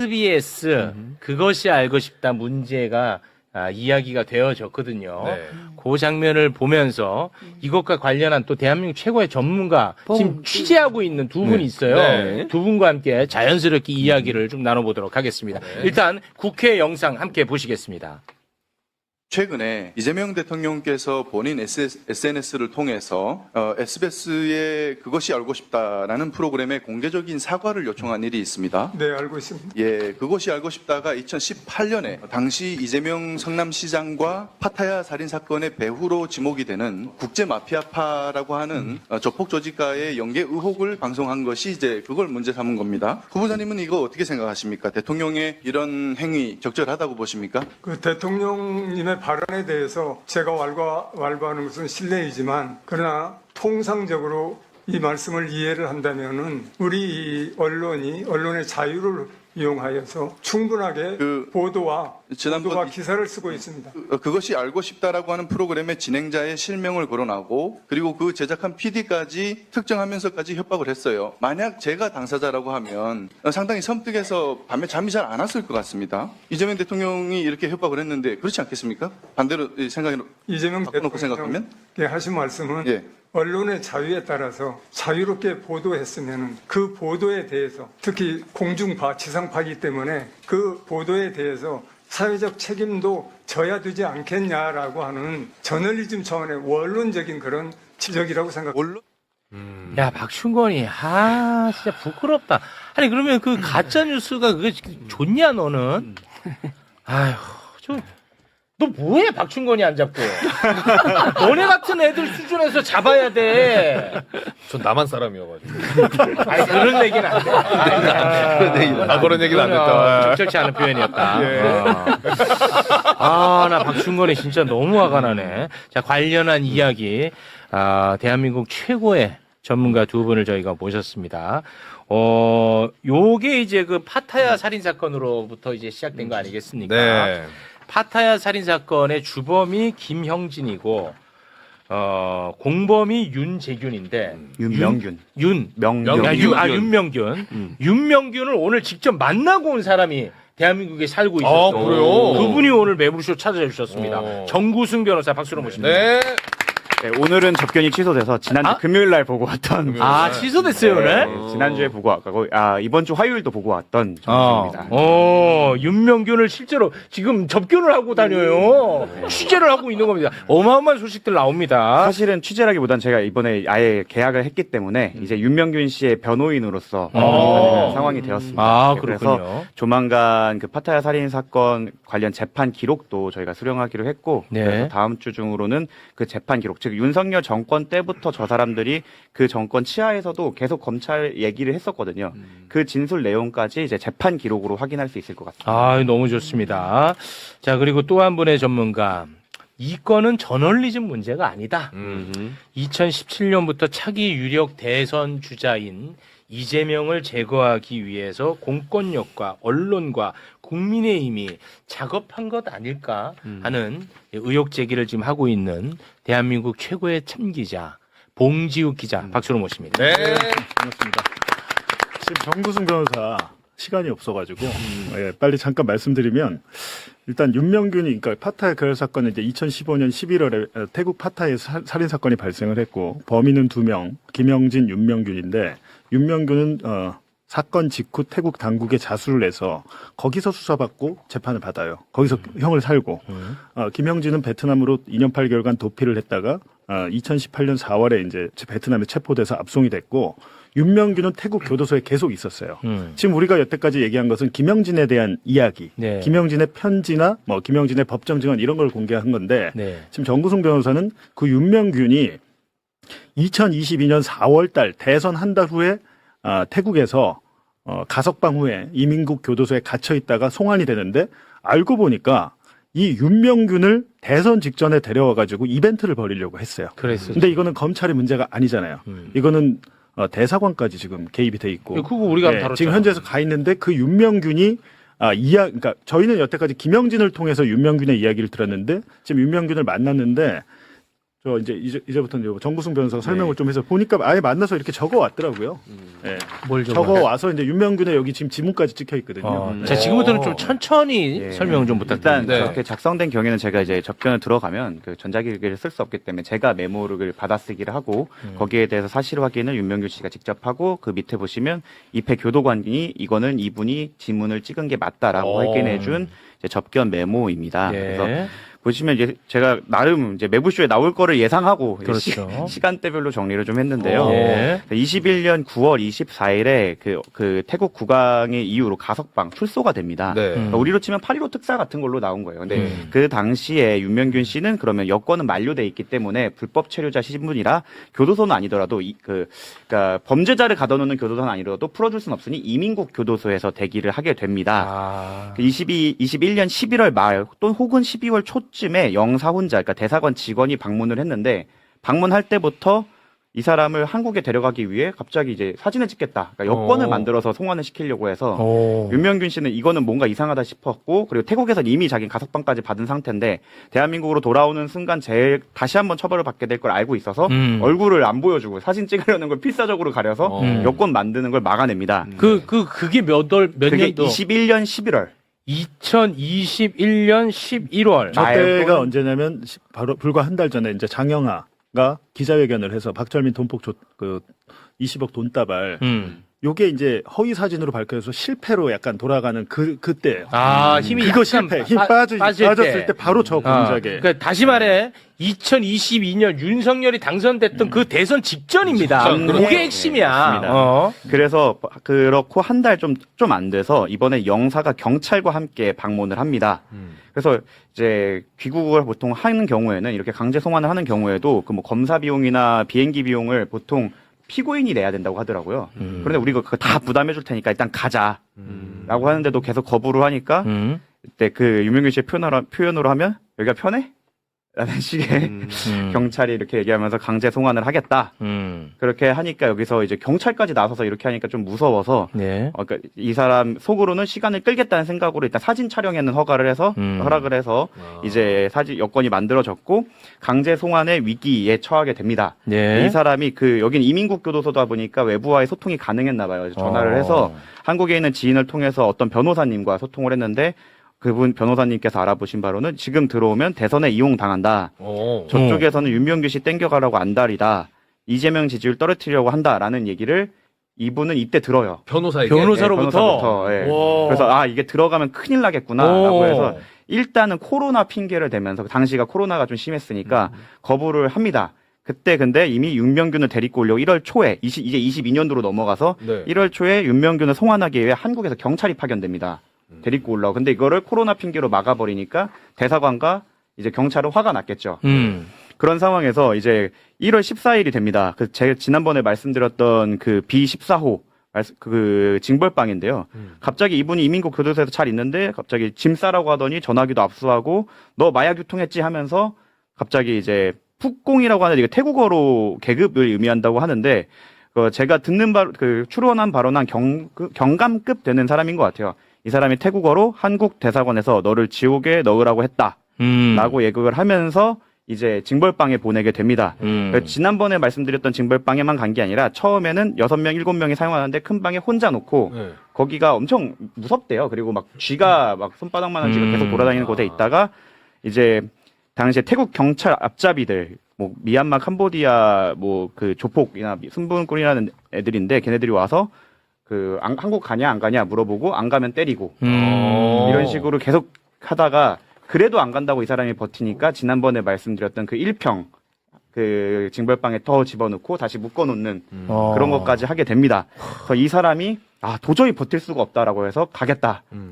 SBS 그것이 알고 싶다 문제가 이야기가 되어졌거든요. 네. 그 장면을 보면서 이것과 관련한 또 대한민국 최고의 전문가 지금 취재하고 있는 두 분이 있어요. 네. 두 분과 함께 자연스럽게 이야기를 좀 나눠보도록 하겠습니다. 일단 국회 영상 함께 보시겠습니다. 최근에 이재명 대통령께서 본인 SNS를 통해서 SBS의 그것이 알고 싶다라는 프로그램에 공개적인 사과를 요청한 일이 있습니다. 네, 알고 있습니다. 예, 그것이 알고 싶다가 2018년에 당시 이재명 성남시장과 파타야 살인 사건의 배후로 지목이 되는 국제 마피아파라고 하는 조폭 조직과의 연계 의혹을 방송한 것이 이제 그걸 문제 삼은 겁니다. 후보자님은 이거 어떻게 생각하십니까? 대통령의 이런 행위 적절하다고 보십니까? 그 대통령님의 발언에 대해서 제가 왈가하는 것은 실례이지만 그러나 통상적으로 이 말씀을 이해를 한다면은 우리 언론의 자유를 이용하여서 충분하게 보도와 기사를 쓰고 있습니다. 그것이 알고 싶다라고 하는 프로그램의 진행자의 실명을 거론하고 그리고 그 제작한 PD까지 특정하면서까지 협박을 했어요. 만약 제가 당사자라고 하면 상당히 섬뜩해서 밤에 잠이 잘 안 왔을 것 같습니다. 이재명 대통령이 이렇게 협박을 했는데 그렇지 않겠습니까? 반대로 이재명 바꿔놓고 생각하면? 대통령께 하신 말씀은 예. 언론의 자유에 따라서 자유롭게 보도했으면 그 보도에 대해서 특히 공중파, 지상파이기 때문에 그 보도에 대해서 사회적 책임도 져야 되지 않겠냐라고 하는 저널리즘 차원의 원론적인 그런 지적이라고 생각합니다. 야, 박충건이, 진짜 부끄럽다. 아니, 그러면 그 가짜뉴스가 그게 좋냐, 너는? 아휴, 너 뭐해, 박충건이 안 잡고. 너네 같은 애들 수준에서 잡아야 돼. 전 남한 사람이어가지고. 아니, 그런 얘기는 안 돼. 그런 얘기는 안 됐다. 적절치 않은 표현이었다. 예. 나 박충건이 진짜 너무 화가 나네. 자, 관련한 이야기, 대한민국 최고의 전문가 두 분을 저희가 모셨습니다. 요게 이제 그 파타야 살인사건으로부터 이제 시작된 거 아니겠습니까? 네. 파타야 살인사건의 주범이 김형진이고, 공범이 윤재균인데. 윤명균. 윤명균. 윤명균을 오늘 직접 만나고 온 사람이 대한민국에 살고 있었어. 그래요? 그분이 오늘 매불쇼 찾아주셨습니다. 정구승 변호사 박수로 모십니다. 네. 네, 오늘은 접견이 취소돼서 지난주 금요일 날 보고 왔던. 취소됐어요, 오늘? 지난주에 보고 왔고, 이번 주 화요일도 보고 왔던 정수입니다. 윤명균을 실제로 지금 접견을 하고 다녀요. 취재를 하고 있는 겁니다. 어마어마한 소식들 나옵니다. 사실은 취재라기보단 제가 이번에 아예 계약을 했기 때문에 이제 윤명균 씨의 변호인으로서 상황이 되었습니다. 그렇군요. 그래서 조만간 그 파타야 살인 사건 관련 재판 기록도 저희가 수령하기로 했고, 네. 그래서 다음 주 중으로는 그 재판 기록, 즉 윤석열 정권 때부터 저 사람들이 그 정권 치하에서도 계속 검찰 얘기를 했었거든요. 그 진술 내용까지 이제 재판 기록으로 확인할 수 있을 것 같습니다. 너무 좋습니다. 자, 그리고 또 한 분의 전문가. 이 건은 저널리즘 문제가 아니다. 2017년부터 차기 유력 대선 주자인 이재명을 제거하기 위해서 공권력과 언론과 국민의힘이 작업한 것 아닐까 하는 의혹 제기를 지금 하고 있는 대한민국 최고의 참기자 봉지욱 기자 박수로 모십니다. 네. 반갑습니다. 지금 정구승 변호사 시간이 없어가지고 빨리 잠깐 말씀드리면 일단 윤명균이 그러니까 파타야 거래 사건은 이제 2015년 11월에 태국 파타야에서 살인 사건이 발생을 했고 범인은 2명 김영진, 윤명균인데 윤명균은 사건 직후 태국 당국에 자수를 해서 거기서 수사받고 재판을 받아요. 거기서 형을 살고 김영진은 베트남으로 2년 8개월간 도피를 했다가 2018년 4월에 이제 베트남에 체포돼서 압송이 됐고 윤명균은 태국 교도소에 계속 있었어요. 지금 우리가 여태까지 얘기한 것은 김영진에 대한 이야기, 네. 김영진의 편지나 김영진의 법정 증언 이런 걸 공개한 건데 지금 정구승 변호사는 그 윤명균이 2022년 4월 달 대선 한 달 후에 태국에서 가석방 후에 이민국 교도소에 갇혀 있다가 송환이 되는데 알고 보니까 이 윤명균을 대선 직전에 데려와 가지고 이벤트를 벌이려고 했어요. 근데 이거는 검찰의 문제가 아니잖아요. 이거는 대사관까지 지금 개입이 돼 있고. 그거 우리가 다뤘잖아. 지금 현재에서 가 있는데 그 윤명균이 그러니까 저희는 여태까지 김영진을 통해서 윤명균의 이야기를 들었는데 지금 윤명균을 만났는데 저 이제부터 정구승 변호사가 설명을 좀 해서 보니까 아예 만나서 이렇게 적어 왔더라고요. 네. 뭘 적어 와서 이제 윤명균의 여기 지금 지문까지 찍혀 있거든요. 네. 자, 지금부터는 좀 천천히 예. 설명 좀 부탁드립니다. 일단 그렇게 작성된 경우에는 제가 이제 접견을 들어가면 그 전자기기를 쓸 수 없기 때문에 제가 메모를 받아쓰기를 하고 거기에 대해서 사실 확인을 윤명균 씨가 직접 하고 그 밑에 보시면 입회 교도관이 이거는 이분이 지문을 찍은 게 맞다라고 확인해준 이제 접견 메모입니다. 예. 그래서 보시면 이제 제가 나름 이제 매부쇼에 나올 거를 예상하고 그렇죠. 시간대별로 정리를 좀 했는데요. 예. 21년 9월 24일에 그 태국 국왕의 이유로 가석방 출소가 됩니다. 네. 그러니까 우리로 치면 8.15 특사 같은 걸로 나온 거예요. 근데 그 당시에 윤명균 씨는 그러면 여권은 만료돼 있기 때문에 불법 체류자 신분이라 교도소는 아니더라도 그러니까 범죄자를 가둬놓는 교도소는 아니더라도 풀어줄 수는 없으니 이민국 교도소에서 대기를 하게 됩니다. 21년 11월 말 또 혹은 12월 초쯤에 영사 혼자 그러니까 대사관 직원이 방문을 했는데 방문할 때부터 이 사람을 한국에 데려가기 위해 갑자기 이제 사진을 찍겠다. 그러니까 여권을 만들어서 송환을 시키려고 해서 윤명균 씨는 이거는 뭔가 이상하다 싶었고 그리고 태국에서 이미 자기 가석방까지 받은 상태인데 대한민국으로 돌아오는 순간 다시 한번 처벌을 받게 될 걸 알고 있어서 얼굴을 안 보여주고 사진 찍으려는 걸 필사적으로 가려서 여권 만드는 걸 막아냅니다. 그게 몇 그게 년도? 21년 11월. 2021년 11월. 저때가 언제냐면 바로 불과 한 달 전에 이제 장영하가 기자회견을 해서 박철민 돈폭 20억 돈다발 요게 이제 허위 사진으로 밝혀져서 실패로 약간 돌아가는 그때예요. 힘이 그거 약간 실패. 힘 빠졌을 때 바로 저 공작에. 그러니까 다시 말해 2022년 윤석열이 당선됐던 그 대선 직전입니다. 직전, 그게 그렇죠. 핵심이야. 맞습니다. 그래서 그렇고 한 달 좀 안 돼서 이번에 영사가 경찰과 함께 방문을 합니다. 그래서 이제 귀국을 보통 하는 경우에는 이렇게 강제 송환을 하는 경우에도 그 뭐 검사 비용이나 비행기 비용을 보통 피고인이 내야 된다고 하더라고요. 그런데 우리가 그거 다 부담해 줄 테니까 일단 가자라고 하는데도 계속 거부를 하니까 그때 그 유명균 씨의 표현으로 하면 여기가 편해? 라는 식의 경찰이 이렇게 얘기하면서 강제 송환을 하겠다. 그렇게 하니까 여기서 이제 경찰까지 나서서 이렇게 하니까 좀 무서워서 네. 그러니까 이 사람 속으로는 시간을 끌겠다는 생각으로 일단 사진 촬영에는 허락을 해서 이제 여건이 만들어졌고 강제 송환의 위기에 처하게 됩니다. 네. 이 사람이 여긴 이민국 교도소다 보니까 외부와의 소통이 가능했나 봐요. 전화를 해서 한국에 있는 지인을 통해서 어떤 변호사님과 소통을 했는데 그분 변호사님께서 알아보신 바로는 지금 들어오면 대선에 이용당한다. 저쪽에서는 윤명균 씨 땡겨가라고 안달이다. 이재명 지지율 떨어뜨리려고 한다라는 얘기를 이분은 이때 들어요. 변호사로부터. 예. 그래서 이게 들어가면 큰일 나겠구나라고 해서 일단은 코로나 핑계를 대면서 당시가 코로나가 좀 심했으니까 거부를 합니다. 그때 근데 이미 윤명균을 데리고 오려고 1월 초에 이제 22년도로 넘어가서 1월 초에 윤명균을 송환하기 위해 한국에서 경찰이 파견됩니다. 데리고 올라오고. 근데 이거를 코로나 핑계로 막아버리니까 대사관과 이제 경찰은 화가 났겠죠. 그런 상황에서 이제 1월 14일이 됩니다. 제가 지난번에 말씀드렸던 그 B14호 그 징벌방인데요. 갑자기 이분이 이민국 교도소에서 잘 있는데 갑자기 짐 싸라고 하더니 전화기도 압수하고 너 마약 유통했지 하면서 갑자기 이제 푹공이라고 하는 이게 태국어로 계급을 의미한다고 하는데 제가 듣는 추론한 바로는 경감급 되는 사람인 것 같아요. 이 사람이 태국어로 한국 대사관에서 너를 지옥에 넣으라고 했다. 라고 예고를 하면서 이제 징벌방에 보내게 됩니다. 지난번에 말씀드렸던 징벌방에만 간 게 아니라 처음에는 6명, 7명이 사용하는데 큰 방에 혼자 놓고 거기가 엄청 무섭대요. 그리고 막 쥐가 막 손바닥만한 쥐가 계속 돌아다니는 곳에 있다가 이제 당시에 태국 경찰 앞잡이들 뭐 미얀마, 캄보디아 뭐 그 조폭이나 순분꾼이라는 애들인데 걔네들이 와서 한국 가냐 안 가냐 물어보고 안 가면 때리고 이런 식으로 계속 하다가 그래도 안 간다고 이 사람이 버티니까 지난번에 말씀드렸던 그 1평 그 징벌방에 더 집어넣고 다시 묶어놓는 그런 것까지 하게 됩니다. 그래서 이 사람이 도저히 버틸 수가 없다라고 해서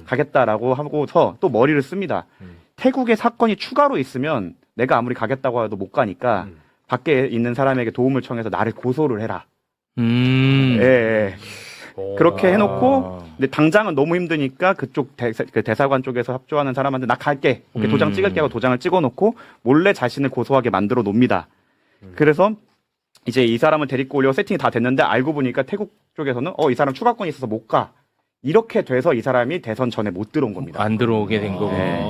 가겠다라고 하고서 또 머리를 씁니다. 태국에 사건이 추가로 있으면 내가 아무리 가겠다고 해도 못 가니까 밖에 있는 사람에게 도움을 청해서 나를 고소를 해라. 예. 그렇게 해놓고 근데 당장은 너무 힘드니까 그쪽 대사관 쪽에서 협조하는 사람한테 나 갈게. 오케이, 도장 찍을게 하고 도장을 찍어놓고 몰래 자신을 고소하게 만들어 놓습니다. 그래서 이제 이 사람을 데리고 오려고 세팅이 다 됐는데 알고 보니까 태국 쪽에서는 이 사람 추가권이 있어서 못 가. 이렇게 돼서 이 사람이 대선 전에 못 들어온 겁니다. 안 들어오게 된 거고. 네.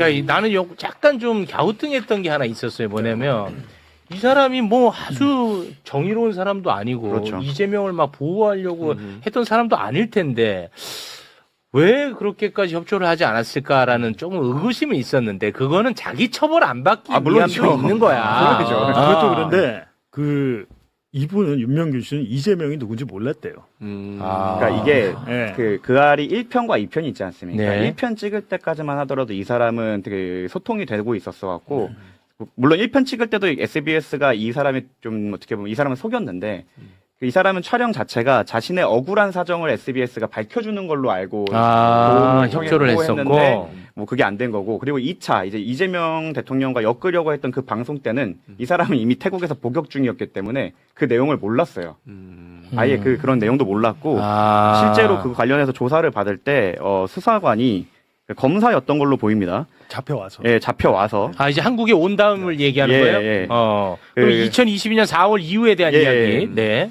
그러니까 나는 약간 좀 갸우뚱했던 게 하나 있었어요. 뭐냐면 이 사람이 뭐 아주 정의로운 사람도 아니고 그렇죠. 이재명을 막 보호하려고 했던 사람도 아닐 텐데 왜 그렇게까지 협조를 하지 않았을까라는 조금 의구심이 있었는데 그거는 자기 처벌 안 받기 위함도 물론이죠. 있는 거야. 그렇죠. 그것도 그런데 이분은 윤명균 씨는 이재명이 누군지 몰랐대요. 그러니까 이게 네. 그 알이 1편과 2편이 있지 않습니까? 네. 1편 찍을 때까지만 하더라도 이 사람은 되게 소통이 되고 있었어 갖고 물론 1편 찍을 때도 SBS가 이 사람이 좀 어떻게 보면 이 사람을 속였는데 이 사람은 촬영 자체가 자신의 억울한 사정을 SBS가 밝혀주는 걸로 알고 협조를 했었고 뭐 그게 안 된 거고 그리고 2차 이제 이재명 대통령과 엮으려고 했던 그 방송 때는 이 사람은 이미 태국에서 복역 중이었기 때문에 그 내용을 몰랐어요. 아예 그런 내용도 몰랐고 실제로 그 관련해서 조사를 받을 때 수사관이 검사였던 걸로 보입니다. 잡혀와서. 예, 잡혀와서. 이제 한국에 온 다음을 얘기하는 예, 거예요? 예. 그럼 2022년 4월 이후에 대한 예, 이야기. 예.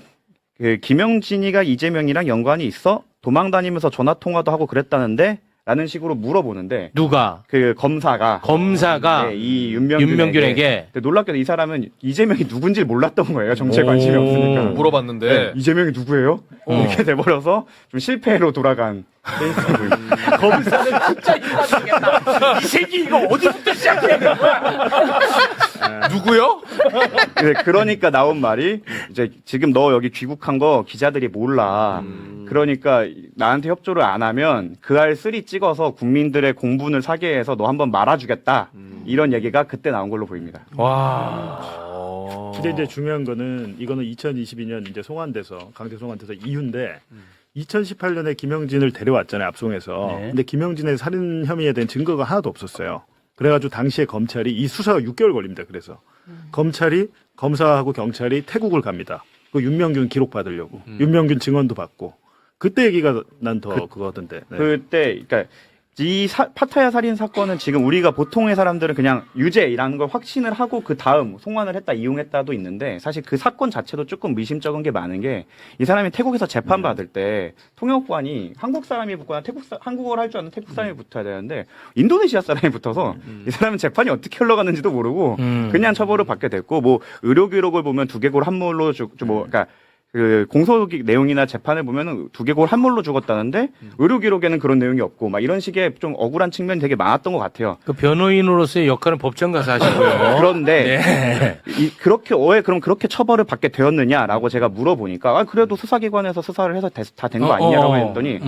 네. 김영진이가 이재명이랑 연관이 있어? 도망 다니면서 전화 통화도 하고 그랬다는데? 라는 식으로 물어보는데 누가? 그 검사가 검사가 네, 이 윤명균에게 근데 놀랍게도 이 사람은 이재명이 누군지 몰랐던 거예요. 정치에 관심이 없으니까. 물어봤는데 네, 이재명이 누구예요? 이렇게 돼버려서 좀 실패로 돌아간 검사는 진짜 인간이겠다. 이 새끼 이거 어디부터 시작해야 되는 거야? 누구요? 네, 그러니까 나온 말이 이제 지금 너 여기 귀국한 거 기자들이 몰라. 그러니까 나한테 협조를 안 하면 그 알 3 찍어서 국민들의 공분을 사게 해서 너 한번 말아주겠다. 이런 얘기가 그때 나온 걸로 보입니다. 와. 근데 이제 중요한 거는 이거는 2022년 이제 송환돼서 강제 송환돼서 이후인데 2018년에 김영진을 데려왔잖아요, 압송해서. 네. 근데 김영진의 살인 혐의에 대한 증거가 하나도 없었어요. 그래가지고 당시에 검찰이 이 수사가 6개월 걸립니다. 그래서 검찰이 검사하고 경찰이 태국을 갑니다. 그 윤명균 기록 받으려고 윤명균 증언도 받고 그때 얘기가 난 더 그거던데. 네. 그때 그러니까 이 파타야 살인 사건은 지금 우리가 보통의 사람들은 그냥 유죄라는 걸 확신을 하고 그 다음 송환을 했다 이용했다도 있는데 사실 그 사건 자체도 조금 미심쩍은 게 많은 게 이 사람이 태국에서 재판 받을 때 통역관이 한국 사람이 붙거나 한국어를 할 줄 아는 태국 사람이 붙어야 되는데 인도네시아 사람이 붙어서 이 사람은 재판이 어떻게 흘러갔는지도 모르고 그냥 처벌을 받게 됐고 뭐 의료 기록을 보면 두개골 한물로 그러니까 그 공소 내용이나 재판을 보면은 두개골 한물로 죽었다는데 의료 기록에는 그런 내용이 없고 막 이런 식의 좀 억울한 측면이 되게 많았던 것 같아요. 그 변호인으로서의 역할은 법정 가서 하시고요. 그런데 그럼 그렇게 처벌을 받게 되었느냐라고 제가 물어보니까 그래도 수사기관에서 수사를 해서 다 된 거 아니냐라고 했더니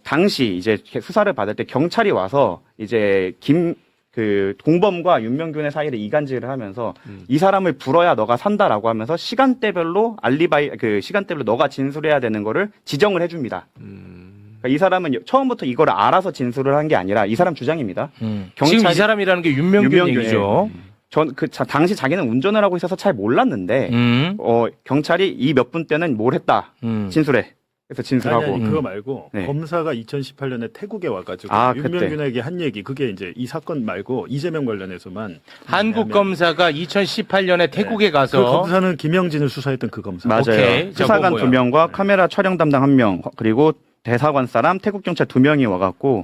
당시 이제 수사를 받을 때 경찰이 와서 이제 그 공범과 윤명균의 사이를 이간질을 하면서 이 사람을 불어야 너가 산다라고 하면서 시간대별로 시간대별로 너가 진술해야 되는 거를 지정을 해줍니다. 그러니까 이 사람은 처음부터 이걸 알아서 진술을 한 게 아니라 이 사람 주장입니다. 지금 이 사람이라는 게 윤명균 얘기죠. 당시 자기는 운전을 하고 있어서 잘 몰랐는데 경찰이 이 몇 분 때는 뭘 했다 진술해. 그래서 진술하고. 아니, 그거 말고 네. 검사가 2018년에 태국에 와가지고 그때. 윤명균에게 한 얘기 그게 이제 이 사건 말고 이재명 관련해서만 한국 검사가 2018년에 태국에 그 가서 검사는 김영진을 수사했던 그 검사. 맞아요. 오케이. 자, 수사관 그거 2명과 카메라 촬영 담당 1명 그리고 대사관 사람 태국 경찰 2명이 와갖고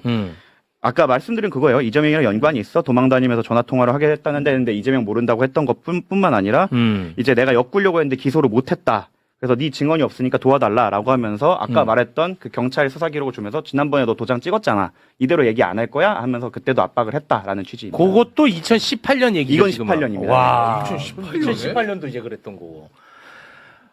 아까 말씀드린 그거예요. 이재명이랑 연관이 있어 도망 다니면서 전화 통화를 하게 했다는데 근데 이재명 모른다고 했던 것뿐만 아니라 이제 내가 엮으려고 했는데 기소를 못했다. 그래서 네 증언이 없으니까 도와달라라고 하면서 아까 말했던 그 경찰 수사 기록을 주면서 지난번에 너 도장 찍었잖아. 이대로 얘기 안 할 거야? 하면서 그때도 압박을 했다라는 취지입니다. 그것도 2018년 얘기죠. 이건 지금은. 18년입니다. 와, 2018년에? 2018년도 이제 그랬던 거고.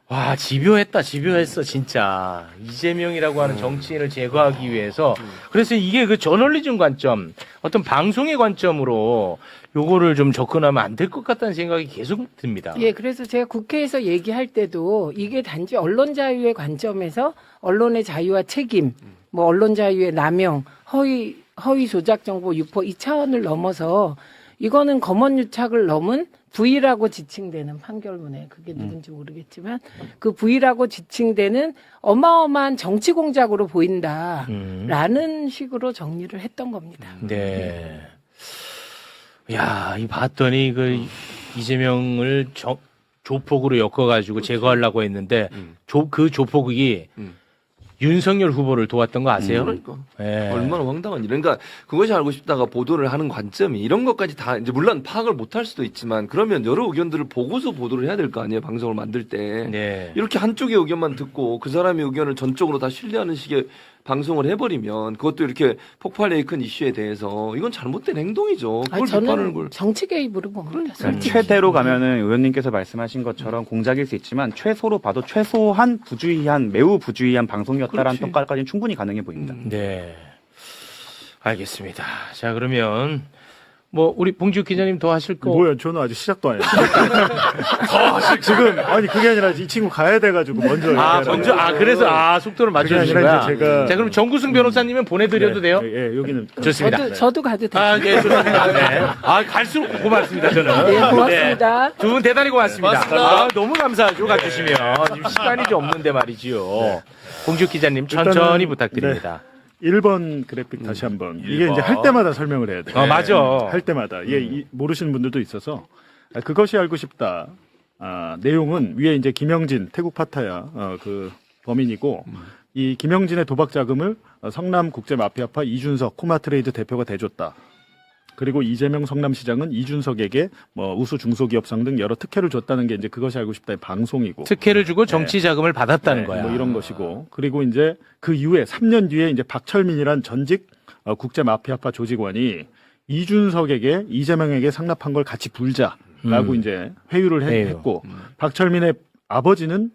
와, 집요했어, 진짜. 이재명이라고 하는 정치인을 제거하기 위해서. 그래서 이게 그 저널리즘 관점, 어떤 방송의 관점으로 요거를 좀 접근하면 안 될 것 같다는 생각이 계속 듭니다. 예, 그래서 제가 국회에서 얘기할 때도 이게 단지 언론 자유의 관점에서 언론의 자유와 책임, 뭐 언론 자유의 남용, 허위 조작 정보 유포 이 차원을 넘어서 이거는 검언유착을 넘은 부의라고 지칭되는 판결문에 그게 누군지 모르겠지만 그 부의라고 지칭되는 어마어마한 정치 공작으로 보인다라는 식으로 정리를 했던 겁니다. 네. 야, 이 봤더니 그 이재명을 조폭으로 엮어가지고 제거하려고 했는데 그 조폭이 윤석열 후보를 도왔던 거 아세요? 그러니까. 예. 얼마나 황당한 일. 그러니까 그것이 알고 싶다가 보도를 하는 관점이 이런 것까지 다 이제 물론 파악을 못할 수도 있지만 그러면 여러 의견들을 보고서 보도를 해야 될 거 아니에요. 방송을 만들 때. 네. 이렇게 한쪽의 의견만 듣고 그 사람의 의견을 전적으로 다 신뢰하는 식의 방송을 해버리면 그것도 이렇게 폭발력이 큰 이슈에 대해서 이건 잘못된 행동이죠. 그걸 비판하는 저는 걸. 정치 개입으로 봅니다. 솔직히. 최대로 가면은 의원님께서 말씀하신 것처럼 공작일 수 있지만 최소로 봐도 최소한 부주의한 매우 부주의한 방송이었다라는 그렇지. 평가까지는 충분히 가능해 보입니다. 네. 알겠습니다. 자, 그러면 뭐 우리 봉지욱 기자님 더 하실 거 뭐야, 저는 아직 시작도 안 했어요. 지금, 아니, 그게 아니라 이 친구 가야 돼가지고 먼저. 먼저 그래서 속도를 맞춰 주신 아니라 거야. 이제 제가- 자, 그럼 정구승 변호사님은 보내 드려도 돼요? 예, 여기는. 좋습니다. 저도 가도 돼요. 예, 좋습니다. 네. 갈수록 고맙습니다, 저는. 네, 고맙습니다. 두 분 대단히 고맙습니다. 고맙습니다. 너무 감사하죠, 가주시면. 지금 시간이 좀 없는데 말이지요. 봉지욱 기자님, 천천히 일단은, 부탁드립니다. 1번 그래픽 다시 한번. 이게 이제 할 때마다 설명을 해야 돼요. 맞아. 할 때마다. 이게 모르시는 분들도 있어서. 그것이 알고 싶다. 내용은 위에 이제 김영진, 태국 파타야, 그 범인이고, 이 김영진의 도박 자금을 성남 국제 마피아파 이준석 코마트레이드 대표가 대줬다. 그리고 이재명 성남시장은 이준석에게 뭐 우수 중소기업상 등 여러 특혜를 줬다는 게 이제 그것이 알고 싶다의 방송이고. 특혜를 주고 정치 자금을 받았다는 네, 거야. 뭐 이런 것이고. 그리고 이제 그 이후에 3년 뒤에 이제 박철민이란 전직 국제 마피아파 조직원이 이준석에게 이재명에게 상납한 걸 같이 불자라고 이제 회유를 회유. 했고 박철민의 아버지는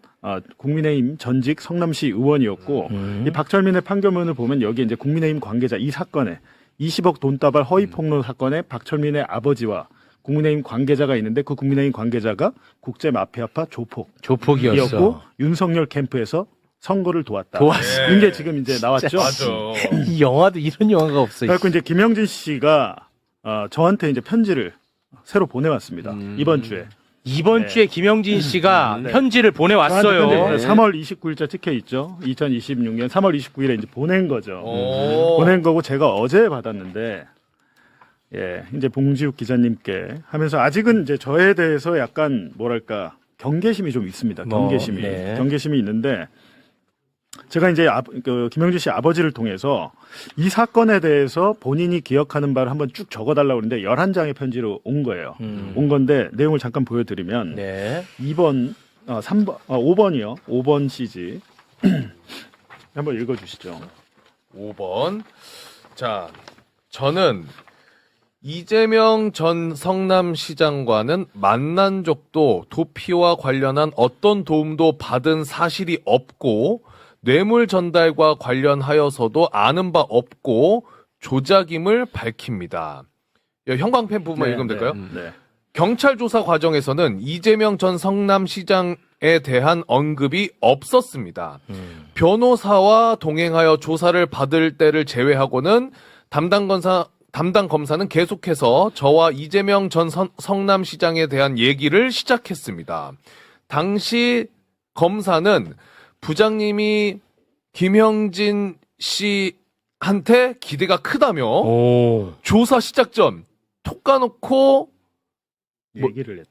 국민의힘 전직 성남시 의원이었고 이 박철민의 판결문을 보면 여기 이제 국민의힘 관계자 이 사건에 20억 돈다발 허위 폭로 사건에 박철민의 아버지와 국민의힘 관계자가 있는데 그 국민의힘 관계자가 국제 마피아파 조폭이었어. 조폭이었고 윤석열 캠프에서 선거를 도왔다. 도왔어. 이게 지금 이제 나왔죠. 이 영화도 이런 영화가 없어. 그래서 이제 김영진 씨가 저한테 이제 편지를 새로 보내왔습니다. 이번 주에. 이번 네. 주에 김영진 씨가 네. 편지를 보내왔어요. 저한테 3월 29일자 찍혀 있죠. 2026년 3월 29일에 이제 보낸 거죠. 오. 보낸 거고 제가 어제 받았는데 예, 이제 봉지욱 기자님께 하면서 아직은 이제 저에 대해서 약간 뭐랄까 경계심이 좀 있습니다. 경계심이. 네. 경계심이 있는데 제가 이제 김영진 씨 아버지를 통해서 이 사건에 대해서 본인이 기억하는 바를 한번 쭉 적어달라고 그러는데 11장의 편지로 온 거예요. 온 건데 내용을 잠깐 보여드리면 네. 2번, 3번, 5번이요. 5번 CG. 한번 읽어주시죠. 5번. 자, 저는 이재명 전 성남시장과는 만난 적도 도피와 관련한 어떤 도움도 받은 사실이 없고 뇌물 전달과 관련하여서도 아는 바 없고 조작임을 밝힙니다. 형광펜 부분만 읽으면 될까요? 네. 경찰 조사 과정에서는 이재명 전 성남시장에 대한 언급이 없었습니다. 변호사와 동행하여 조사를 받을 때를 제외하고는 담당 검사는 계속해서 저와 이재명 전 성남시장에 대한 얘기를 시작했습니다. 당시 검사는 부장님이 김영진 씨한테 기대가 크다며 조사 시작 전 톡 까놓고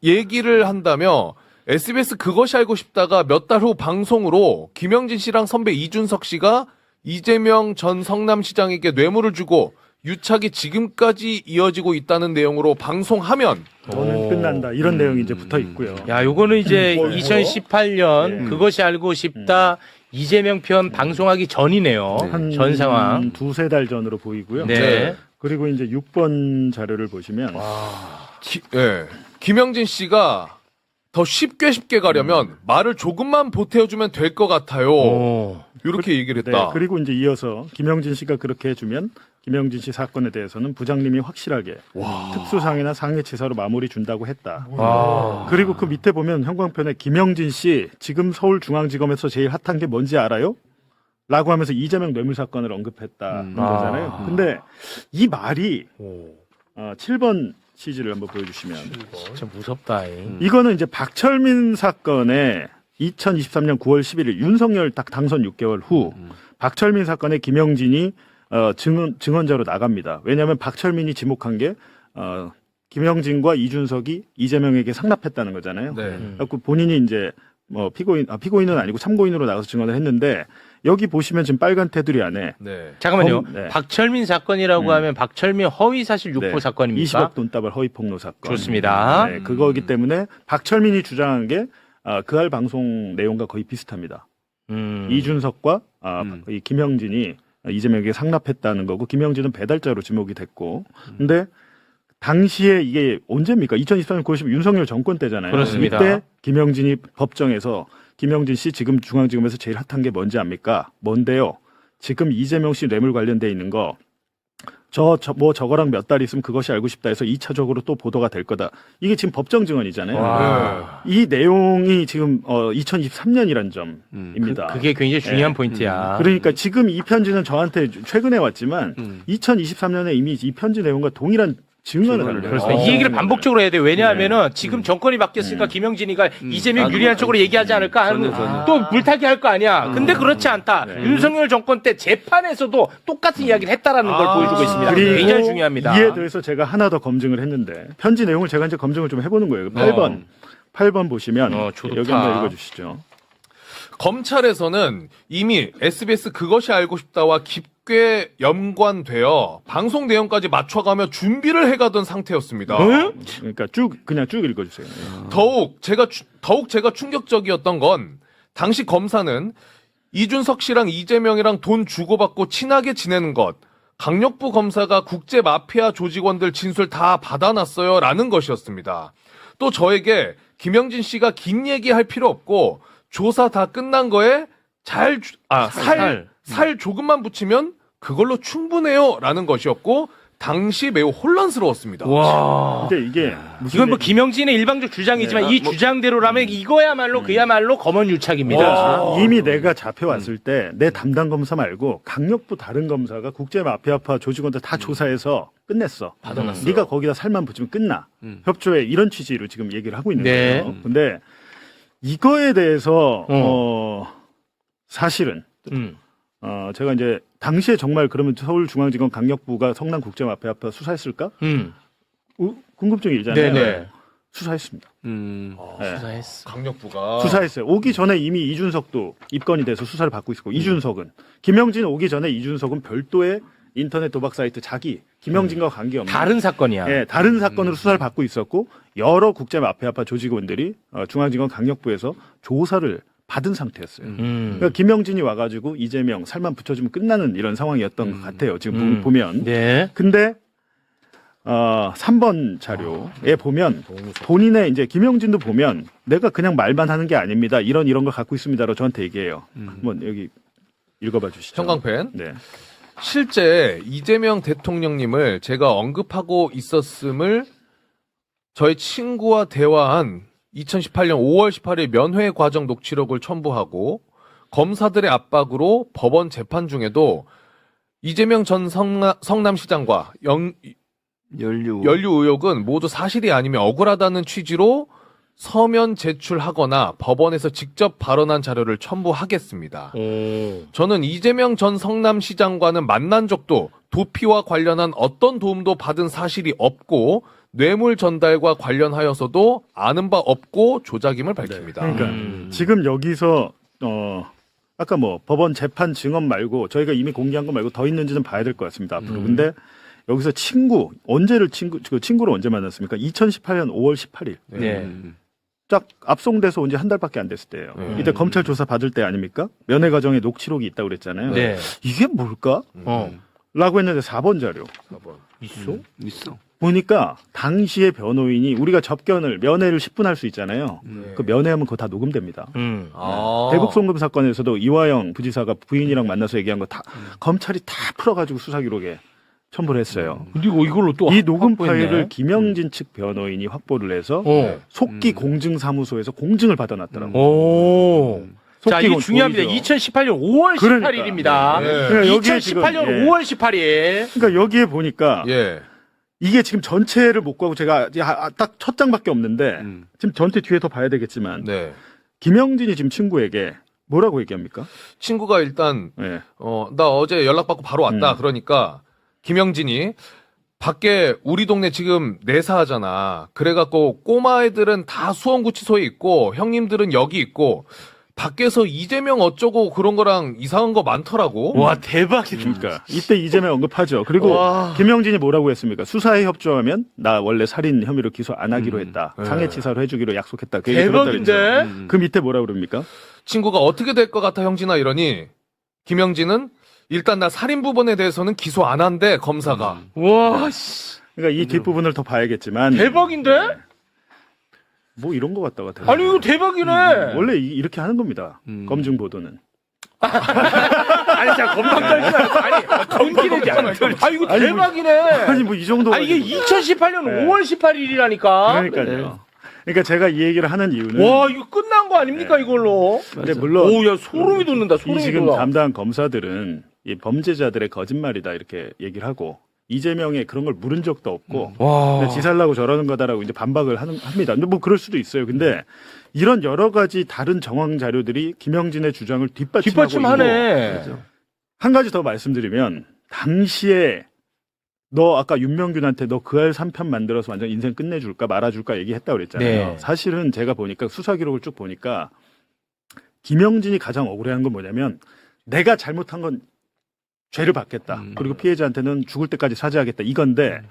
얘기를 한다며 SBS 그것이 알고 싶다가 몇 달 후 방송으로 김영진 씨랑 선배 이준석 씨가 이재명 전 성남시장에게 뇌물을 주고 유착이 지금까지 이어지고 있다는 내용으로 방송하면 너는 끝난다. 이런 내용이 이제 붙어 있고요. 야, 요거는 이제 2018년 예. 그것이 알고 싶다 이재명 편 방송하기 전이네요. 전 상황. 두세 달 전으로 보이고요. 네. 그리고 이제 6번 자료를 보시면 김영진 씨가 더 쉽게 가려면 말을 조금만 보태어주면 될 것 같아요. 이렇게 얘기를 네, 했다. 그리고 이제 이어서 김영진 씨가 그렇게 해주면 김영진 씨 사건에 대해서는 부장님이 확실하게 특수상해나 상해치사로 마무리 준다고 했다. 그리고 그 밑에 보면 형광펜에 김영진 씨 지금 서울중앙지검에서 제일 핫한 게 뭔지 알아요? 라고 하면서 이재명 뇌물 사건을 언급했다는 거잖아요. 근데 이 말이 7번 CG를 한번 보여주시면 진짜 무섭다. 이거는 이제 박철민 사건에 2023년 9월 11일 윤석열 딱 당선 6개월 후 박철민 사건에 김영진이 증언자로 나갑니다. 왜냐하면 박철민이 지목한 게 김영진과 이준석이 이재명에게 상납했다는 거잖아요. 네. 그래서 본인이 이제 뭐 피고인은 아니고 참고인으로 나가서 증언을 했는데 여기 보시면 지금 빨간 테두리 안에 네. 잠깐만요. 네. 박철민 사건이라고 하면 박철민 허위사실 유포 네, 사건입니까? 20억 돈다발 허위 폭로 사건. 좋습니다. 네, 그거기 때문에 박철민이 주장한 게 그할 방송 내용과 거의 비슷합니다. 이준석과 이 김영진이 이재명에게 상납했다는 거고 김영진은 배달자로 지목이 됐고 근데 당시에 이게 언제입니까? 2023년 9월 윤석열 정권 때잖아요. 그렇습니다. 이때 김영진이 법정에서 김영진 씨 지금 중앙지검에서 제일 핫한 게 뭔지 압니까? 뭔데요? 지금 이재명 씨 뇌물 관련돼 있는 거 저거랑 몇 달 있으면 그것이 알고 싶다 해서 2차적으로 또 보도가 될 거다. 이게 지금 법정 증언이잖아요. 와. 이 내용이 지금 2023년이란 점입니다. 그게 굉장히 중요한 네. 포인트야. 그러니까 지금 이 편지는 저한테 최근에 왔지만 2023년에 이미 이 편지 내용과 동일한 증언을 하는 거예요. 그렇습니다. 이 얘기를 반복적으로 해야 돼요. 왜냐하면은 지금 정권이 바뀌었으니까 김영진이가 이재명 유리한 쪽으로 얘기하지 않을까 하는 전혀. 또 물타기 할 거 아니야. 근데 그렇지 않다. 윤석열 정권 때 재판에서도 똑같은 이야기를 했다라는 걸 보여주고 있습니다. 그리고 굉장히 중요합니다. 이에 대해서 제가 하나 더 검증을 했는데 편지 내용을 제가 이제 검증을 좀 해보는 거예요. 8번 보시면 좋다. 여기 한번 읽어주시죠. 검찰에서는 이미 SBS 그것이 알고 싶다와 깊게 연관되어 방송 내용까지 맞춰가며 준비를 해가던 상태였습니다. 그러니까 그냥 쭉 읽어주세요. 더욱 제가 충격적이었던 건 당시 검사는 이준석 씨랑 이재명이랑 돈 주고받고 친하게 지내는 것, 강력부 검사가 국제 마피아 조직원들 진술 다 받아놨어요 라는 것이었습니다. 또 저에게 김영진 씨가 긴 얘기할 필요 없고 조사 다 끝난 거에 살 조금만 붙이면 그걸로 충분해요 라는 것이었고 당시 매우 혼란스러웠습니다. 와. 근데 이게 무슨 이건 뭐 김영진의 일방적 주장이지만 이 주장대로라면 이거야말로 그야말로 검언 유착입니다. 이미 내가 잡혀왔을 때 내 담당 검사 말고 강력부 다른 검사가 국제 마피아파 조직원들 다 조사해서 끝냈어. 받아놨어요. 네가 거기다 살만 붙이면 끝나. 협조해 이런 취지로 지금 얘기를 하고 있는 네. 거예요. 근데 이거에 대해서 사실은 제가 이제 당시에 정말 그러면 서울중앙지검 강력부가 성남국제마피아파 수사했을까? 궁금증이 일잖아요. 네네. 수사했습니다. 네. 수사했어. 강력부가 수사했어요. 오기 전에 이미 이준석도 입건이 돼서 수사를 받고 있었고 이준석은 김영진 오기 전에 이준석은 별도의 인터넷 도박 사이트 김영진과 관계없는 다른 사건이야. 예, 다른 사건으로 수사를 받고 있었고 여러 국제 마피아파 조직원들이 중앙지검 강력부에서 조사를 받은 상태였어요. 그러니까 김영진이 와가지고 이재명 살만 붙여주면 끝나는 이런 상황이었던 것 같아요. 지금 보면. 네. 근데 3번 자료에 보면 본인의 이제 김영진도 보면 내가 그냥 말만 하는 게 아닙니다. 이런 걸 갖고 있습니다라고 저한테 얘기해요. 한번 여기 읽어봐 주시죠. 형광펜. 네. 실제 이재명 대통령님을 제가 언급하고 있었음을 저희 친구와 대화한 2018년 5월 18일 면회 과정 녹취록을 첨부하고 검사들의 압박으로 법원 재판 중에도 이재명 전 성남시장과 연류 의혹은 모두 사실이 아니면 억울하다는 취지로 서면 제출하거나 법원에서 직접 발언한 자료를 첨부하겠습니다. 저는 이재명 전 성남시장과는 만난 적도 도피와 관련한 어떤 도움도 받은 사실이 없고 뇌물 전달과 관련하여서도 아는 바 없고 조작임을 밝힙니다. 그러니까 지금 여기서 아까 뭐 법원 재판 증언 말고 저희가 이미 공개한 거 말고 더 있는지는 봐야 될 것 같습니다. 앞으로. 근데 여기서 친구를 언제 만났습니까? 2018년 5월 18일. 네. 쫙 압송돼서 온 지 한 달밖에 안 됐을 때예요. 이때 검찰 조사 받을 때 아닙니까? 면회 과정에 녹취록이 있다고 그랬잖아요. 네. 이게 뭘까? 라고 했는데 4번 자료. 있어? 있어. 보니까 당시의 변호인이 우리가 면회를 10분 할 수 있잖아요. 그 면회하면 그거 다 녹음됩니다. 대북 송금 사건에서도 이화영 부지사가 부인이랑 만나서 얘기한 거 다 검찰이 다 풀어가지고 수사 기록에 첨부를 했어요. 근데 이걸로 또 이 녹음 확보했네. 파일을 김영진 측 변호인이 확보를 해서 속기 공증사무소에서 공증을 받아놨더라고요. 오. 자, 이게 속기공 중요합니다. 보이죠? 2018년 5월 그러니까. 18일입니다. 그러니까 여기에 2018년 지금, 예. 5월 18일. 그러니까 여기에 보니까 예. 이게 지금 전체를 못 가고 제가 딱 첫 장밖에 없는데 지금 전체 뒤에 더 봐야 되겠지만 네. 김영진이 지금 친구에게 뭐라고 얘기합니까? 친구가 일단 네. 나 어제 연락받고 바로 왔다. 그러니까 김영진이 밖에 우리 동네 지금 내사하잖아. 그래갖고 꼬마 애들은 다 수원구치소에 있고 형님들은 여기 있고 밖에서 이재명 어쩌고 그런 거랑 이상한 거 많더라고. 와 대박이다. 그러니까 이때 이재명 언급하죠. 그리고 와. 김영진이 뭐라고 했습니까? 수사에 협조하면 나 원래 살인 혐의로 기소 안 하기로 했다. 상해치사로 해주기로 약속했다. 그 얘기 들었다 그랬죠. 대박인데. 그 밑에 뭐라 그럽니까? 친구가 어떻게 될 것 같아 형진아 이러니 김영진은 일단 나 살인 부분에 대해서는 기소 안 한대 검사가. 와 씨. 그러니까 이 뒷부분을 더 봐야겠지만 대박인데? 뭐 이런 거 같다가 아니 이거 대박이네. 원래 이렇게 하는 겁니다. 검증 보도는. 아니 자 건방 떨지 말고 아니 건기는 아 이거 아니, 대박이네. 아니 뭐 이 정도. 아 이게 2018년 네. 5월 18일이라니까. 그러니까요. 그러니까 제가 이 얘기를 하는 이유는 와 이거 끝난 거 아닙니까 이걸로? 근데 물론 오야 소름이 돋는다. 이 소름이 지금 돋아. 담당 검사들은 이 범죄자들의 거짓말이다 이렇게 얘기를 하고 이재명의 그런 걸 물은 적도 없고 와. 그냥 지살라고 저러는 거다라고 이제 반박을 합니다. 근데 뭐 그럴 수도 있어요. 근데 이런 여러 가지 다른 정황 자료들이 김영진의 주장을 뒷받침하고 뒷받침하네. 있고 한 가지 더 말씀드리면 당시에 너 아까 윤명균한테 너 그 알 3편 만들어서 완전 인생 끝내줄까 말아줄까 얘기했다고 그랬잖아요. 네. 사실은 제가 보니까 수사 기록을 쭉 보니까 김영진이 가장 억울해한 건 뭐냐면 내가 잘못한 건 죄를 받겠다. 그리고 피해자한테는 죽을 때까지 사죄하겠다. 이건데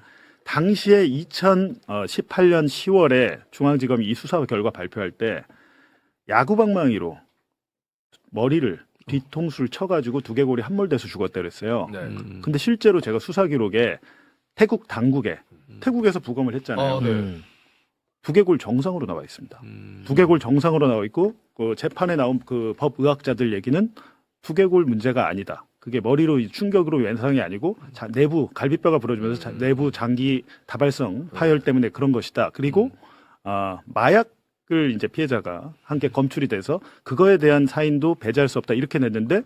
당시에 2018년 10월에 중앙지검이 이 수사 결과 발표할 때 야구방망이로 머리를 뒤통수를 쳐가지고 두개골이 함몰돼서 죽었다 그랬어요. 네. 근데 실제로 제가 수사 기록에 태국 당국에 태국에서 부검을 했잖아요. 네. 두개골 정상으로 나와 있습니다. 두개골 정상으로 나와 있고 그 재판에 나온 그 법의학자들 얘기는 두개골 문제가 아니다. 그게 머리로 충격으로 외상이 아니고 내부 갈비뼈가 부러지면서 내부 장기 다발성 파열 때문에 그런 것이다. 그리고 마약을 이제 피해자가 함께 검출이 돼서 그거에 대한 사인도 배제할 수 없다 이렇게 냈는데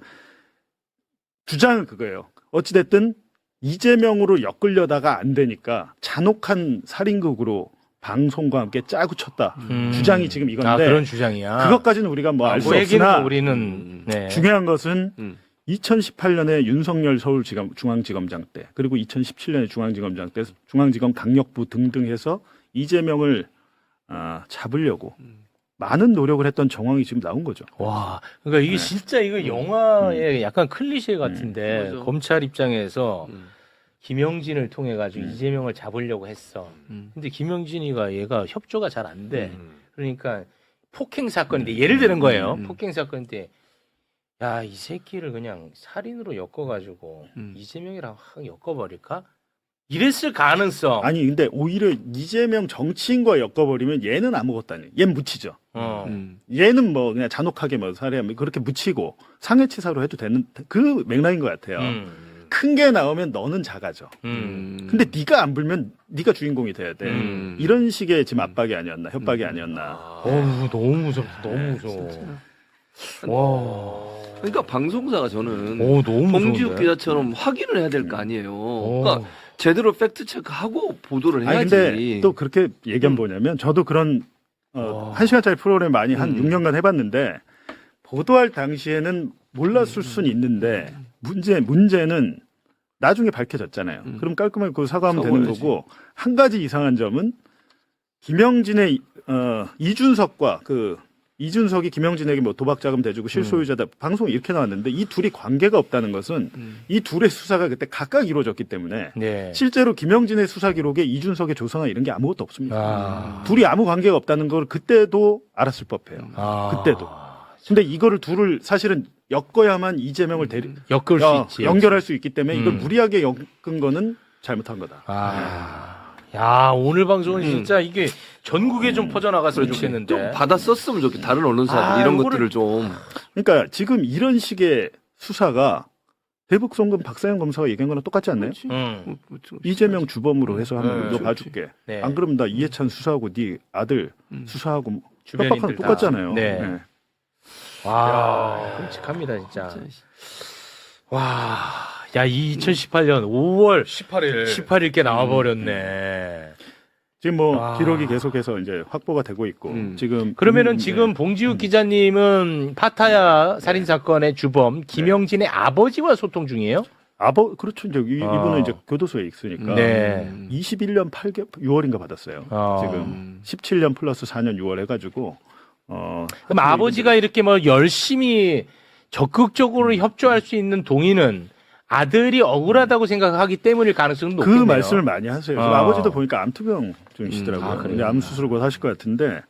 주장은 그거예요. 어찌됐든 이재명으로 엮으려다가 안 되니까 잔혹한 살인극으로 방송과 함께 짜고 쳤다. 주장이 지금 이건데 아 그런 주장이야. 그것까지는 우리가 뭐 알 수 그 얘기는 없으나 우리는 네. 중요한 것은 2018년에 윤석열 서울중앙지검장 때 그리고 2017년에 중앙지검장 때 중앙지검 강력부 등등 해서 이재명을 잡으려고 많은 노력을 했던 정황이 지금 나온 거죠. 와, 그러니까 이게 진짜 이거 영화의 약간 클리셰 같은데 맞아. 검찰 입장에서 김영진을 통해 가지고 이재명을 잡으려고 했어. 근데 김영진이가 얘가 협조가 잘 안 돼. 그러니까 폭행 사건인데 예를 드는 거예요. 폭행 사건인데 야, 이 새끼를 그냥 살인으로 엮어가지고 이재명이랑 확 엮어버릴까? 이랬을 가능성. 아니 근데 오히려 이재명 정치인과 엮어버리면 얘는 아무것도 아니에요. 얘는 묻히죠. 얘는 뭐 그냥 잔혹하게 뭐 살해하면 그렇게 묻히고 상해치사로 해도 되는 그 맥락인 것 같아요. 큰 게 나오면 너는 작아져. 근데 네가 안 불면 네가 주인공이 돼야 돼. 이런 식의 지금 압박이 아니었나, 협박이 아니었나. 어우, 너무 무섭다. 너무 무서워. 와. 그러니까 방송사가 저는 오, 너무 홍지욱 무서운데? 기자처럼 확인을 해야 될 거 아니에요. 그러니까 제대로 팩트 체크하고 보도를 아니 해야지. 근데 또 그렇게 얘기하면 뭐냐면 저도 그런 1시간짜리 프로그램 많이 한 6년간 해봤는데 보도할 당시에는 몰랐을 수는 있는데 문제는 나중에 밝혀졌잖아요. 그럼 깔끔하게 그 사과하면 되는 사과해야지. 거고 한 가지 이상한 점은 김영진의 이준석과 이준석이 김영진에게 뭐 도박 자금 대주고 실소유자다 방송에 이렇게 나왔는데 이 둘이 관계가 없다는 것은 이 둘의 수사가 그때 각각 이루어졌기 때문에 네. 실제로 김영진의 수사 기록에 이준석의 조서나 이런 게 아무것도 없습니다. 아. 둘이 아무 관계가 없다는 걸 그때도 알았을 법해요. 그때도. 근데 이거를 둘을 사실은 엮어야만 이재명을 엮을 수 있지. 연결할 수 있기 때문에 이걸 무리하게 엮은 거는 잘못한 거다. 야, 오늘 방송은 진짜 이게 전국에 좀 퍼져나갔으면 좋겠는데. 좀 받아 썼으면 좋겠다. 다른 언론사들 이런 요거를- 것들을 좀. 그러니까 지금 이런 식의 수사가 대북송금 박사영 검사가 얘기한 거랑 똑같지 않나요? 이재명 주범으로 해서 하면 너 봐줄게. 네. 안 그러면 나 이해찬 수사하고 네 아들 수사하고 주변인들 협박하는 다. 똑같잖아요. 네. 와, 끔찍합니다, 진짜. 와, 야, 2018년 5월 18일께 나와버렸네. 지금 뭐 기록이 계속해서 이제 확보가 되고 있고 지금 그러면은 지금 봉지욱 기자님은 파타야 살인 사건의 주범 김영진의 아버지와 소통 중이에요? 그렇죠. 이제 이분은 이제 교도소에 있으니까 네. 21년 6월인가 받았어요. 지금 17년 플러스 4년 6월 해가지고 그럼 아버지가 이렇게 뭐 열심히 적극적으로 협조할 수 있는 동의는 아들이 억울하다고 생각하기 때문일 가능성은 그 높겠네요. 말씀을 많이 하세요. 그래서 아버지도 보니까 암투병 중이시더라고요. 아, 그래요? 이제 암 수술을 곧 하실 것 같은데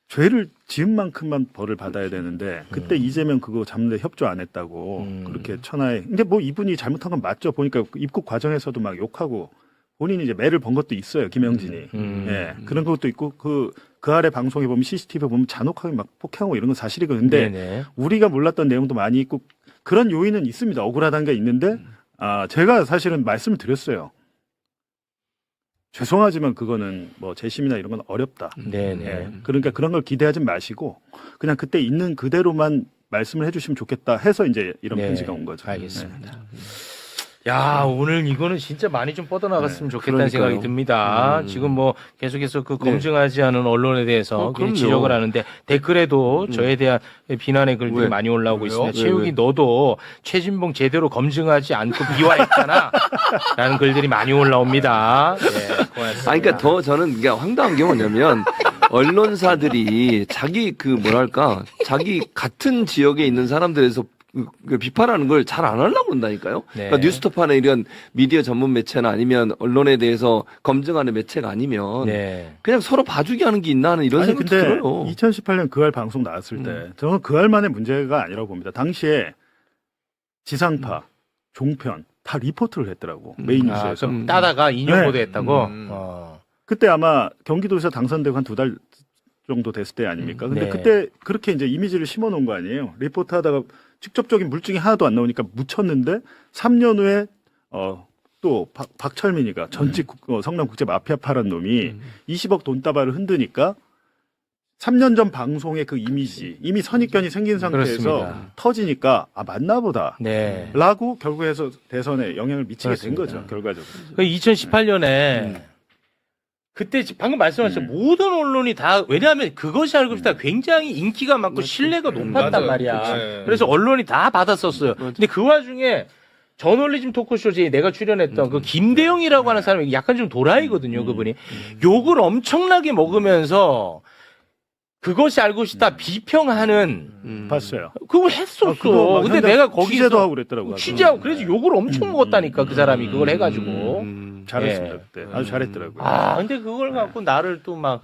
죄를 지은 만큼만 벌을 받아야 되는데 그때 이재명 그거 잡는데 협조 안 했다고 그렇게 천하에. 근데 뭐 이분이 잘못한 건 맞죠. 보니까 입국 과정에서도 막 욕하고 본인이 이제 매를 번 것도 있어요. 김영진이. 예, 그런 것도 있고 그 아래 방송에 보면 CCTV 보면 잔혹하게 막 폭행하고 이런 건 사실이거든요. 근데 네네. 우리가 몰랐던 내용도 많이 있고 그런 요인은 있습니다. 억울하다는 게 있는데 제가 사실은 말씀을 드렸어요. 죄송하지만 그거는 뭐 재심이나 이런 건 어렵다. 네네. 예, 그러니까 그런 걸 기대하지 마시고 그냥 그때 있는 그대로만 말씀을 해주시면 좋겠다 해서 이제 이런 네, 편지가 온 거죠. 알겠습니다. 야, 오늘 이거는 진짜 많이 좀 뻗어나갔으면 좋겠다는 그러니까요. 생각이 듭니다. 지금 뭐 계속해서 그 검증하지 않은 언론에 대해서 그럼요. 지적을 하는데 댓글에도 저에 대한 비난의 글들이 왜? 많이 올라오고 왜요? 있습니다. 왜, 최욱이 왜? 너도 최진봉 제대로 검증하지 않고 비화했잖아. 라는 글들이 많이 올라옵니다. 네, 고맙습니다. 아니, 그러니까 더 저는 그러니까 황당한 게 뭐냐면 언론사들이 자기 그 뭐랄까 자기 같은 지역에 있는 사람들에서 그 비판하는 걸 잘 안 하려고 그런다니까요. 네. 그러니까 뉴스토파나 이런 미디어 전문 매체나 아니면 언론에 대해서 검증하는 매체가 아니면 네. 그냥 서로 봐주기 하는 게 있나 하는 이런 아니 생각이 근데 들어요. 2018년 그할 방송 나왔을 때 저는 그할만의 문제가 아니라고 봅니다. 당시에 지상파, 종편 다 리포트를 했더라고 메인 아, 뉴스에서. 좀 따다가 인용 네. 보도했다고? 그때 아마 경기도에서 당선되고 한 2달 정도 됐을 때 아닙니까? 근데 네. 그때 그렇게 이제 이미지를 심어 놓은 거 아니에요. 리포트 하다가 직접적인 물증이 하나도 안 나오니까 묻혔는데 3년 후에 또 박철민이가 전직 성남국제 마피아파란 놈이 20억 돈다발을 흔드니까 3년 전 방송의 그 이미지 이미 선입견이 생긴 상태에서 그렇습니다. 터지니까 맞나 보다. 네. 라고 결국에서 대선에 영향을 미치게 그렇습니다. 된 거죠. 결과적으로. 2018년에 그때 방금 말씀하신 모든 언론이 다 왜냐하면 그것이 알고 싶다 굉장히 인기가 많고 신뢰가 높았단 맞아요. 말이야. 네. 그래서 언론이 다 받았었어요. 근데 그 와중에 저널리즘 토크쇼에 내가 출연했던 그 김대영이라고 하는 사람이 약간 좀 도라이거든요. 그분이 욕을 엄청나게 먹으면서 그것이 알고 싶다 비평하는 봤어요. 그걸 했었어. 그거 막 근데 현장 내가 거기서 취재도 하고 그랬더라고요. 취재하고 그래서 욕을 엄청 먹었다니까 그 사람이 그걸 해가지고. 잘했습니다. 예. 그때. 아주 잘했더라고요. 아, 근데 그걸 갖고 나를 또 막,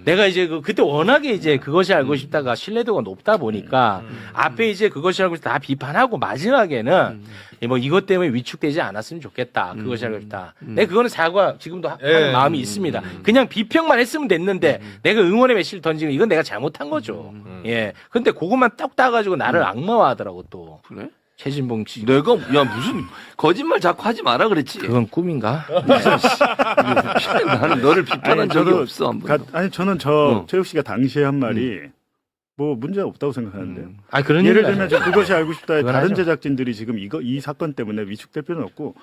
내가 이제 그때 워낙에 이제 그것이 알고 싶다가 신뢰도가 높다 보니까 앞에 이제 그것이 알고 싶다 다 비판하고 마지막에는 뭐 이것 때문에 위축되지 않았으면 좋겠다. 그것이 알고 싶다. 내가 그거는 사과 지금도 하는 마음이 있습니다. 그냥 비평만 했으면 됐는데 내가 응원의 메시지를 던지는 이건 내가 잘못한 거죠. 예. 근데 그것만 딱 따가지고 나를 악마화하더라고 또. 그래? 최진봉 씨. 내가 야 무슨 거짓말 자꾸 하지 마라 그랬지. 그건 꿈인가? 나는 너를 비판한 적이 저도 없어 한 번도. 아니 저는 최욱 씨가 당시에 한 말이 뭐 문제 없다고 생각하는데요. 아, 그런 예를 얘기가 들면 지금 그것이 알고 싶다의 그건 다른 하죠. 제작진들이 지금 이 사건 때문에 위축될 필요는 없고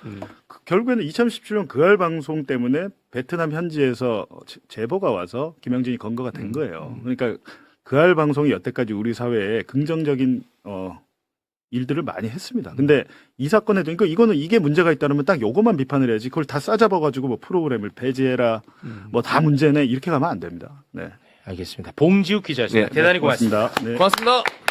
결국에는 2017년 그할 방송 때문에 베트남 현지에서 제보가 와서 김영진이 건거가 된 거예요. 그러니까 그할 방송이 여태까지 우리 사회에 긍정적인 일들을 많이 했습니다. 근데 이 사건에도 그러니까 이거는 이게 문제가 있다면 딱 요것만 비판을 해야지 그걸 다 싸잡아가지고 뭐 프로그램을 폐지해라 뭐 다 문제네 이렇게 가면 안 됩니다. 네. 알겠습니다. 봉지욱 기자였습니다. 네, 대단히 고맙습니다. 고맙습니다. 네. 고맙습니다.